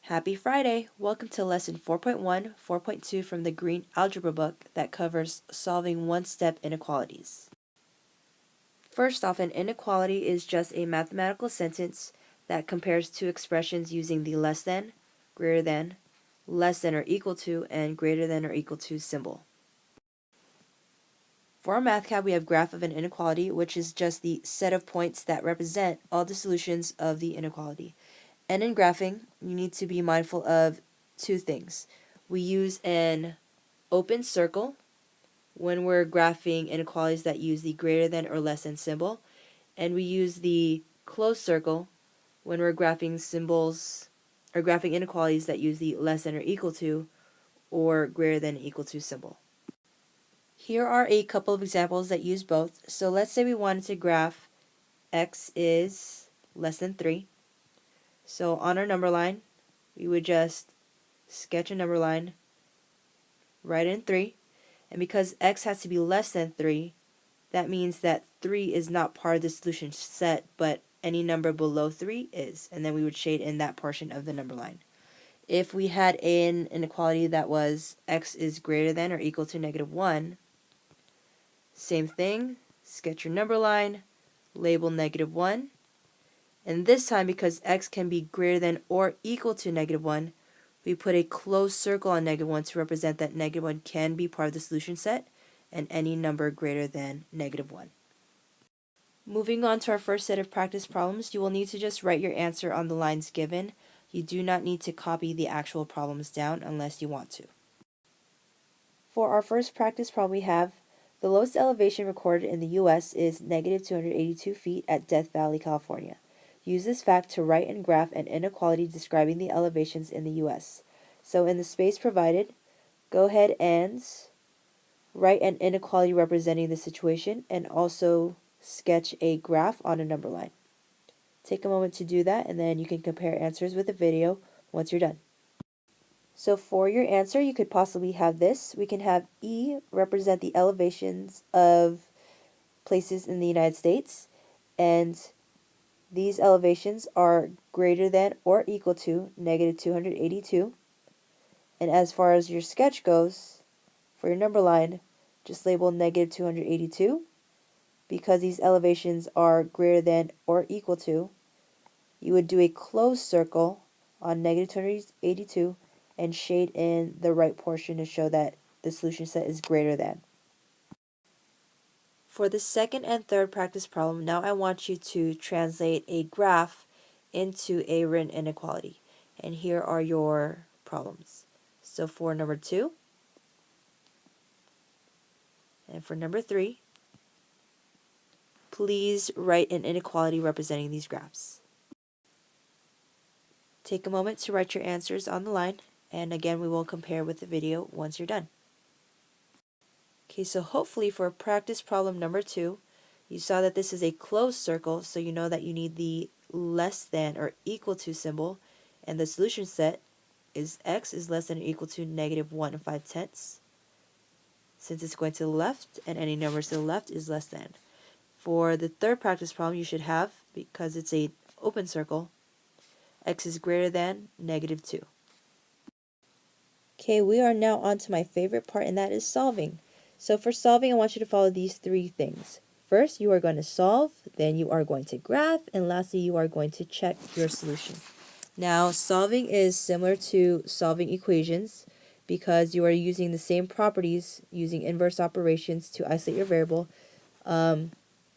Happy Friday! Welcome to Lesson 4.1, 4.2 from the Green Algebra book that covers solving one-step inequalities. First off, an inequality is just a mathematical sentence that compares two expressions using the less than, greater than, less than or equal to, and greater than or equal to symbol. For our MathCAD, we have graph of an inequality, which is just the set of points that represent all the solutions of the inequality. And in graphing, you need to be mindful of two things. We use an open circle when we're graphing inequalities that use the greater than or less than symbol, and we use the closed circle when we're graphing symbols or graphing inequalities that use the less than or equal to or greater than or equal to symbol. Here are a couple of examples that use both. So let's say we wanted to graph x is less than 3. So on our number line, we would just sketch a number line, write in 3, and because x has to be less than 3, that means that 3 is not part of the solution set, but any number below 3 is, and then we would shade in that portion of the number line. If we had an inequality that was x is greater than or equal to -1, same thing, sketch your number line, label -1, and this time because x can be greater than or equal to -1, we put a closed circle on -1 to represent that -1 can be part of the solution set and any number greater than -1. Moving on to our first set of practice problems, you will need to just write your answer on the lines given. You do not need to copy the actual problems down unless you want to. For our first practice problem, we have the lowest elevation recorded in the U.S. is -282 feet at Death Valley, California. Use this fact to write and graph an inequality describing the elevations in the U.S. So in the space provided, go ahead and write an inequality representing the situation and also sketch a graph on a number line. Take a moment to do that and then you can compare answers with the video once you're done. So for your answer, you could possibly have this. We can have E represent the elevations of places in the United States, and these elevations are greater than or equal to -282. And as far as your sketch goes, for your number line, just label -282. Because these elevations are greater than or equal to, you would do a closed circle on -282 and shade in the right portion to show that the solution set is greater than. For the second and third practice problem, now I want you to translate a graph into a written inequality. And here are your problems. So for number 2, and for number 3, please write an inequality representing these graphs. Take a moment to write your answers on the line, and again we will compare with the video once you're done. Okay, so hopefully for practice problem number 2, you saw that this is a closed circle, so you know that you need the less than or equal to symbol, and the solution set is x is less than or equal to -1 5/10. Since it's going to the left, and any numbers to the left is less than. For the third practice problem, you should have, because it's an open circle, x is greater than -2. Okay, we are now on to my favorite part, and that is solving. So for solving, I want you to follow these 3 things. First, you are going to solve, then you are going to graph, and lastly, you are going to check your solution. Now, solving is similar to solving equations because you are using the same properties, using inverse operations to isolate your variable.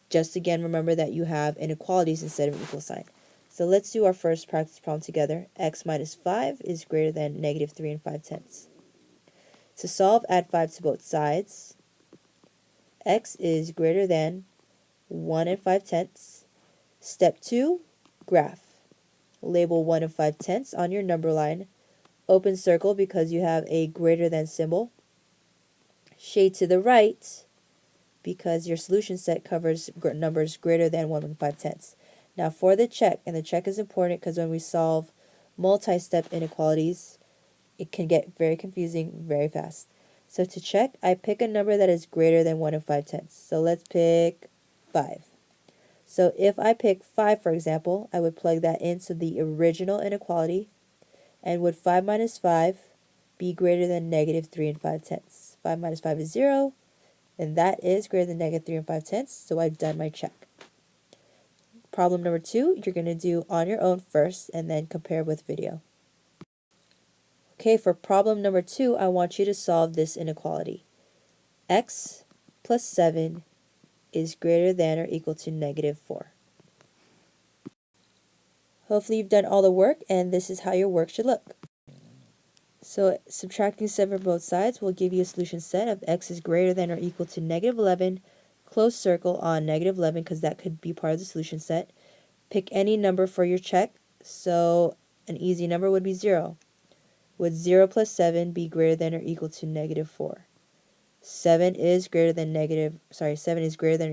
Just again, remember that you have inequalities instead of an equal sign. So let's do our first practice problem together. X minus 5 is greater than -3 5/10. To solve, add 5 to both sides. X is greater than 1 5/10. Step 2, graph. Label 1 5/10 on your number line. Open circle because you have a greater than symbol. Shade to the right because your solution set covers numbers greater than 1 5/10. Now for the check, and the check is important because when we solve multi-step inequalities, it can get very confusing very fast. So to check, I pick a number that is greater than 1 5/10. So let's pick 5. So if I pick 5, for example, I would plug that into the original inequality, And would 5 minus 5 be greater than negative 3 and 5/10? 5 minus 5 is 0, and that is greater than negative 3 and 5/10, so I've done my check. Problem number 2, you're going to do on your own first and then compare with video. Okay, for problem number 2, I want you to solve this inequality. X plus 7 is greater than or equal to negative 4. Hopefully you've done all the work, and this is how your work should look. So subtracting 7 from both sides will give you a solution set of x is greater than or equal to negative 11, close circle on negative 11 because that could be part of the solution set. Pick any number for your check, so an easy number would be 0. Would 0 plus 7 be greater than or equal to negative 4? 7 is greater than or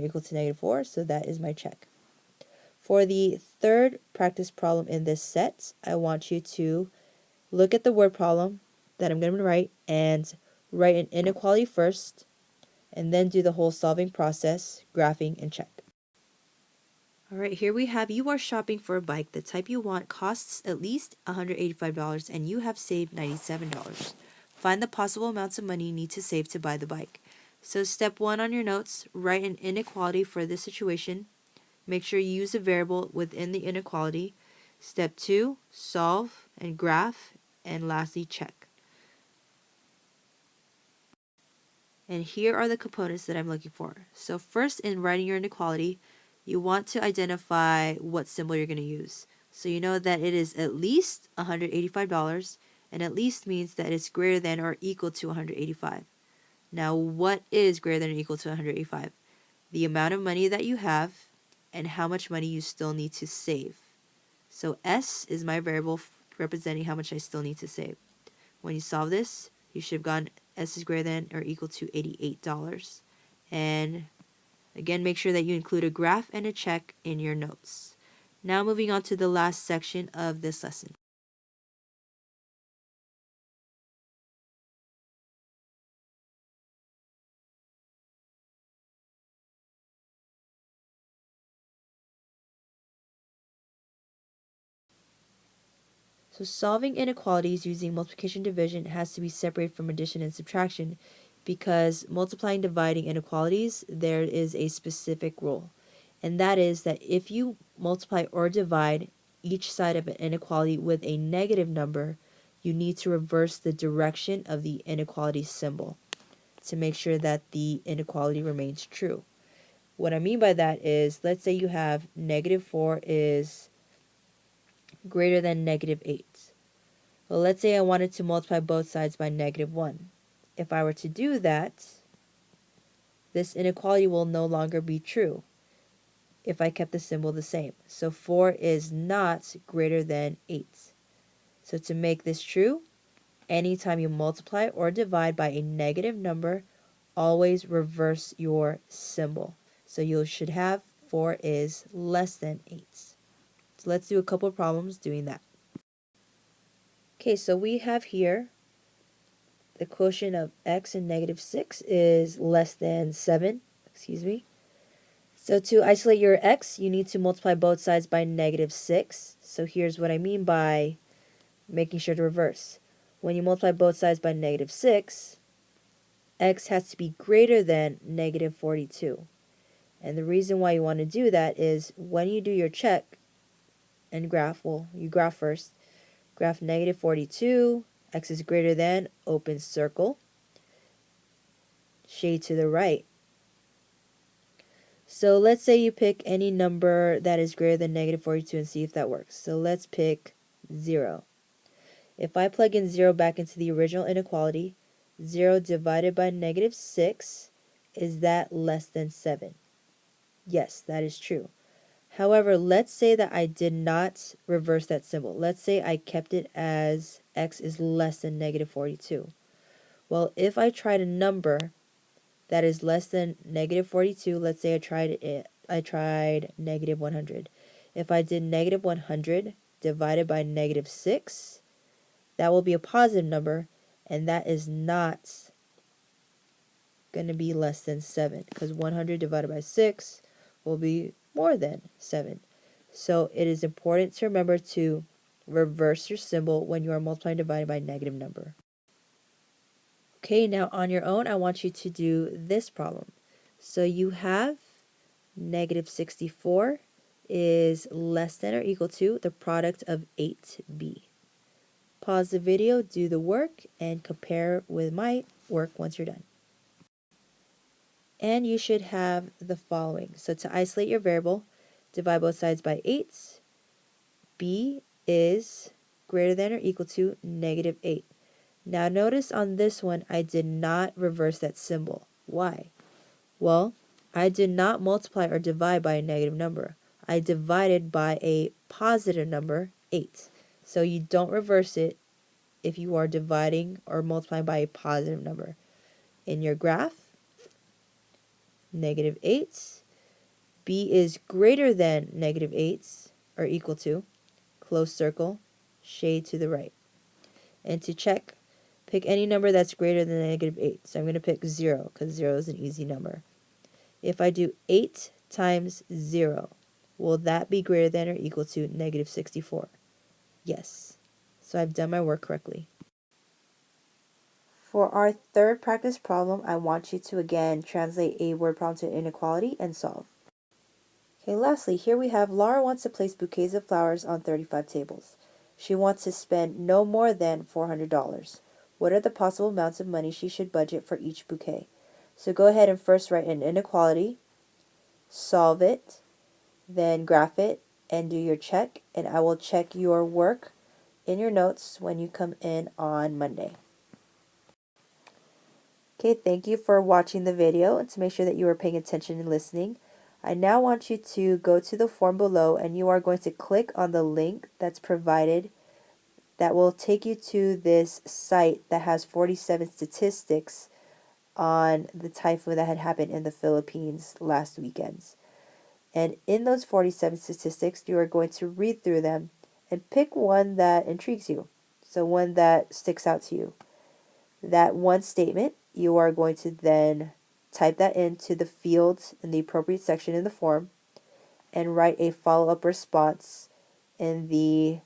equal to negative 4, so that is my check. For the third practice problem in this set, I want you to look at the word problem that I'm going to write and write an inequality first, and then do the whole solving process, graphing, and check. Alright, here we have you are shopping for a bike. The type you want costs at least $185 and you have saved $97. Find the possible amounts of money you need to save to buy the bike. So step 1 on your notes, write an inequality for this situation. Make sure you use a variable within the inequality. Step 2, solve and graph, and lastly check. And here are the components that I'm looking for. So first, in writing your inequality, you want to identify what symbol you're going to use. So you know that it is at least $185, and at least means that it's greater than or equal to 185. Now, what is greater than or equal to 185? The amount of money that you have and how much money you still need to save. So S is my variable representing how much I still need to save. When you solve this, you should have gone S is greater than or equal to $88. And again, make sure that you include a graph and a check in your notes. Now moving on to the last section of this lesson. So solving inequalities using multiplication division has to be separated from addition and subtraction because multiplying dividing inequalities, there is a specific rule. And that is that if you multiply or divide each side of an inequality with a negative number, you need to reverse the direction of the inequality symbol to make sure that the inequality remains true. What I mean by that is, let's say you have negative 4 is greater than negative 8. Well, let's say I wanted to multiply both sides by negative 1. If I were to do that, this inequality will no longer be true if I kept the symbol the same. So 4 is not greater than 8. So to make this true, anytime you multiply or divide by a negative number, always reverse your symbol. So you should have 4 is less than 8. So let's do a couple of problems doing that. Okay, so we have here the quotient of x and negative 6 is less than 7. So to isolate your x, you need to multiply both sides by negative 6. So here's what I mean by making sure to reverse. When you multiply both sides by negative 6, x has to be greater than negative 42. And the reason why you want to do that is when you do your check and graph, well, you graph first, graph negative 42, x is greater than, open circle, shade to the right. So let's say you pick any number that is greater than negative 42 and see if that works. So let's pick 0. If I plug in 0 back into the original inequality, 0 divided by negative 6, is that less than 7? Yes, that is true. However, let's say that I did not reverse that symbol. Let's say I kept it as x is less than negative 42. Well, if I tried a number that is less than negative 42, let's say I tried negative 100. If I did negative 100 divided by negative 6, that will be a positive number, and that is not going to be less than 7, because 100 divided by 6 will be more than 7. So it is important to remember to reverse your symbol when you are multiplying and dividing by a negative number. Okay, now on your own, I want you to do this problem. So you have negative 64 is less than or equal to the product of 8b. Pause the video, do the work, and compare with my work once you're done. And you should have the following. So to isolate your variable, divide both sides by 8. B is greater than or equal to negative 8. Now notice on this one, I did not reverse that symbol. Why? Well, I did not multiply or divide by a negative number. I divided by a positive number, 8. So you don't reverse it if you are dividing or multiplying by a positive number. In your graph, negative 8. B is greater than negative 8 or equal to, close circle, shade to the right. And to check, pick any number that's greater than negative 8. So I'm going to pick 0 because 0 is an easy number. If I do 8 times 0, will that be greater than or equal to negative 64? Yes. So I've done my work correctly. For our third practice problem, I want you to again translate a word problem to inequality and solve. Okay, lastly, here we have Laura wants to place bouquets of flowers on 35 tables. She wants to spend no more than $400. What are the possible amounts of money she should budget for each bouquet? So go ahead and first write an inequality, solve it, then graph it, and do your check, and I will check your work in your notes when you come in on Monday. Okay, thank you for watching the video, and to make sure that you are paying attention and listening, I now want you to go to the form below and you are going to click on the link that's provided that will take you to this site that has 47 statistics on the typhoon that had happened in the Philippines last weekend. And in those 47 statistics, you are going to read through them and pick one that intrigues you, so one that sticks out to you. That one statement, you are going to then type that into the fields in the appropriate section in the form and write a follow-up response in the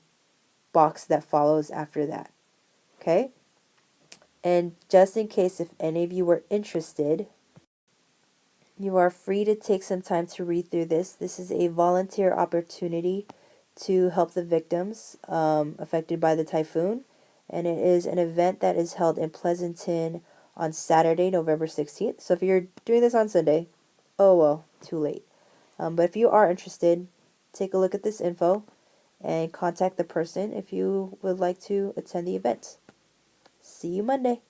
box that follows after that. Okay? And just in case if any of you were interested, you are free to take some time to read through this. This is a volunteer opportunity to help the victims affected by the typhoon. And it is an event that is held in Pleasanton on Saturday, November 16th. So if you're doing this on Sunday, oh well, too late. But if you are interested, take a look at this info and contact the person if you would like to attend the event. See you Monday.